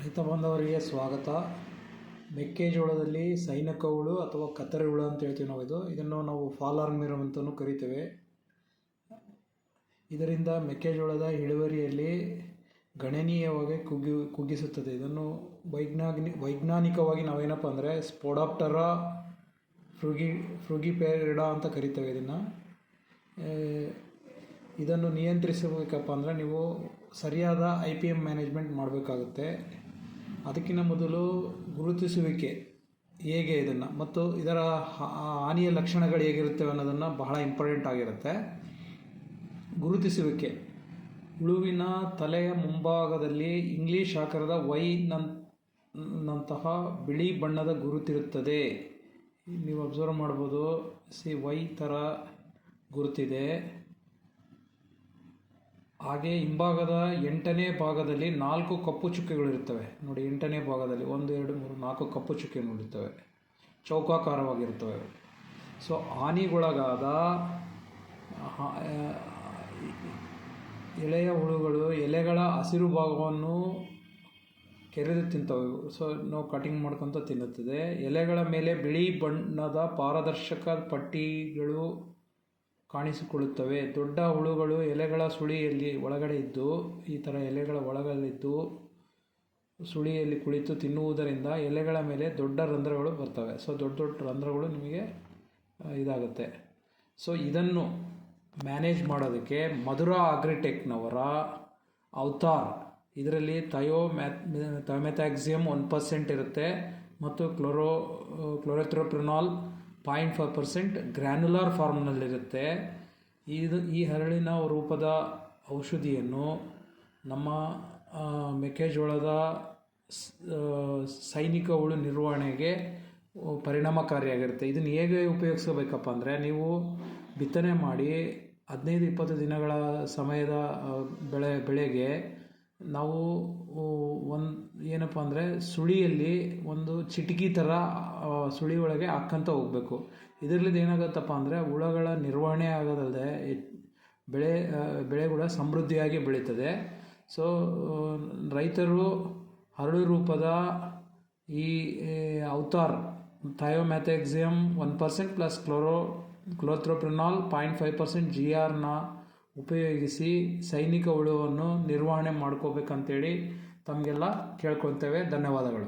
ರೈತ ಬಾಂಧವರಿಗೆ ಸ್ವಾಗತ. ಮೆಕ್ಕೆಜೋಳದಲ್ಲಿ ಸೈನಿಕ ಹುಳು ಅಥವಾ ಕತ್ತರಿ ಹುಳು ಅಂತ ಹೇಳ್ತೀವಿ ಇದನ್ನು ನಾವು ಫಾಲ್ ಆರ್ಮಿವರ್ಮ್ ಅಂತಲೂ ಕರಿತೇವೆ. ಇದರಿಂದ ಮೆಕ್ಕೆಜೋಳದ ಇಳುವರಿಯಲ್ಲಿ ಗಣನೀಯವಾಗಿ ಕುಗ್ಗಿಸುತ್ತದೆ. ಇದನ್ನು ವೈಜ್ಞಾನಿಕವಾಗಿ ನಾವೇನಪ್ಪ ಅಂದರೆ ಸ್ಪೋಡಾಪ್ಟೆರಾ ಫ್ರುಗಿಪೇರಿಡಾ ಅಂತ ಕರಿತೇವೆ. ಇದನ್ನು ನಿಯಂತ್ರಿಸಬೇಕಪ್ಪ ಅಂದರೆ ನೀವು ಸರಿಯಾದ IPM ಮ್ಯಾನೇಜ್ಮೆಂಟ್ ಮಾಡಬೇಕಾಗುತ್ತೆ. ಅದಕ್ಕಿಂತ ಮೊದಲು ಗುರುತಿಸುವಿಕೆ ಹೇಗೆ ಇದನ್ನು ಮತ್ತು ಇದರ ಹಾನಿಯ ಲಕ್ಷಣಗಳು ಹೇಗಿರುತ್ತವೆ ಅನ್ನೋದನ್ನು ಬಹಳ ಇಂಪಾರ್ಟೆಂಟ್ ಆಗಿರುತ್ತೆ. ಗುರುತಿಸುವಿಕೆ: ಹುಳುವಿನ ತಲೆಯ ಮುಂಭಾಗದಲ್ಲಿ ಇಂಗ್ಲೀಷ್ ಆಕಾರದ ವೈ ನಂತಹ ಬಿಳಿ ಬಣ್ಣದ ಗುರುತಿರುತ್ತದೆ. ನೀವು ಅಬ್ಸರ್ವ್ ಮಾಡ್ಬೋದು, ವೈ ಥರ ಗುರುತಿದೆ. ಹಾಗೆ ಹಿಂಭಾಗದ 8ನೇ ಭಾಗದಲ್ಲಿ 4 ಕಪ್ಪು ಚುಕ್ಕೆಗಳಿರ್ತವೆ ನೋಡಿ. 8ನೇ ಭಾಗದಲ್ಲಿ 1 2 3 4 ಕಪ್ಪು ಚುಕ್ಕೆಗಳಿರ್ತವೆ, ಚೌಕಾಕಾರವಾಗಿರ್ತವೆ. ಸೊ ಹಾನಿಗೊಳಗಾದ ಎಳೆಯ ಹುಳುಗಳು ಎಲೆಗಳ ಹಸಿರು ಭಾಗವನ್ನು ಕೆರೆದು ತಿಂತವೆ. ಸೊ ನಾವು ಕಟಿಂಗ್ ಮಾಡ್ಕೊತ ತಿನ್ನುತ್ತದೆ. ಎಲೆಗಳ ಮೇಲೆ ಬಿಳಿ ಬಣ್ಣದ ಪಾರದರ್ಶಕ ಪಟ್ಟಿಗಳು ಕಾಣಿಸಿಕೊಳ್ಳುತ್ತವೆ. ದೊಡ್ಡ ಹುಳುಗಳು ಎಲೆಗಳ ಸುಳಿಯಲ್ಲಿ ಒಳಗಡೆ ಇದ್ದು, ಈ ಥರ ಎಲೆಗಳ ಒಳಗಲ್ಲಿದ್ದು ಸುಳಿಯಲ್ಲಿ ಕುಳಿತು ತಿನ್ನುವುದರಿಂದ ಎಲೆಗಳ ಮೇಲೆ ದೊಡ್ಡ ರಂಧ್ರಗಳು ಬರ್ತವೆ. ಸೊ ದೊಡ್ಡ ರಂಧ್ರಗಳು ನಿಮಗೆ ಇದಾಗುತ್ತೆ. ಸೊ ಇದನ್ನು ಮ್ಯಾನೇಜ್ ಮಾಡೋದಕ್ಕೆ ಮಧುರಾ ಅಗ್ರಿಟೆಕ್ನವರ ಅವತಾರ್, ಇದರಲ್ಲಿ ಥಯೋಮೆಥಾಕ್ಸಿಯಮ್ 1% ಇರುತ್ತೆ ಮತ್ತು ಕ್ಲೋರೆಥ್ರೋಪ್ರಿನಾಲ್ 0.5% ಗ್ರ್ಯಾನ್ಯುಲಾರ್ ಫಾರ್ಮ್ನಲ್ಲಿರುತ್ತೆ. ಈ ಹರಳಿನ ರೂಪದ ಔಷಧಿಯನ್ನು ನಮ್ಮ ಮೆಕ್ಕೆಜೋಳದ ಸೈನಿಕ ಹುಳು ನಿರ್ವಹಣೆಗೆ ಪರಿಣಾಮಕಾರಿಯಾಗಿರುತ್ತೆ. ಇದನ್ನು ಹೇಗೆ ಉಪಯೋಗಿಸಬೇಕಪ್ಪ ಅಂದರೆ, ನೀವು ಬಿತ್ತನೆ ಮಾಡಿ 15-20 ದಿನಗಳ ಸಮಯದ ಬೆಳೆಗೆ ನಾವು ಏನಪ್ಪ ಅಂದರೆ ಸುಳಿಯಲ್ಲಿ ಒಂದು ಚಿಟಿಕಿ ಥರ ಸುಳಿ ಒಳಗೆ ಹಾಕ್ಕಂತ ಹೋಗಬೇಕು. ಇದರಲ್ಲಿ ಏನಾಗುತ್ತಪ್ಪ ಅಂದರೆ ಹುಳಗಳ ನಿರ್ವಹಣೆ ಆಗೋದಲ್ಲದೆ ಬೆಳೆ ಕೂಡ ಸಮೃದ್ಧಿಯಾಗಿ ಬೆಳೀತದೆ. ಸೊ ರೈತರು ಹರಳು ರೂಪದ ಈ ಅವತಾರ್ ಥಯೋಮೆಥಾಕ್ಸಿಯಮ್ 1% ಪ್ಲಸ್ ಕ್ಲೋರೆಥ್ರೋಪ್ರಿನಾಲ್ 0.5% GRನ ಉಪಯೋಗಿಸಿ ಸೈನಿಕ ಹುಳುವನ್ನು ನಿರ್ವಹಣೆ ಮಾಡ್ಕೋಬೇಕಂತೇಳಿ ತಮಗೆಲ್ಲ ಕೇಳ್ಕೊತೇವೆ. ಧನ್ಯವಾದಗಳು.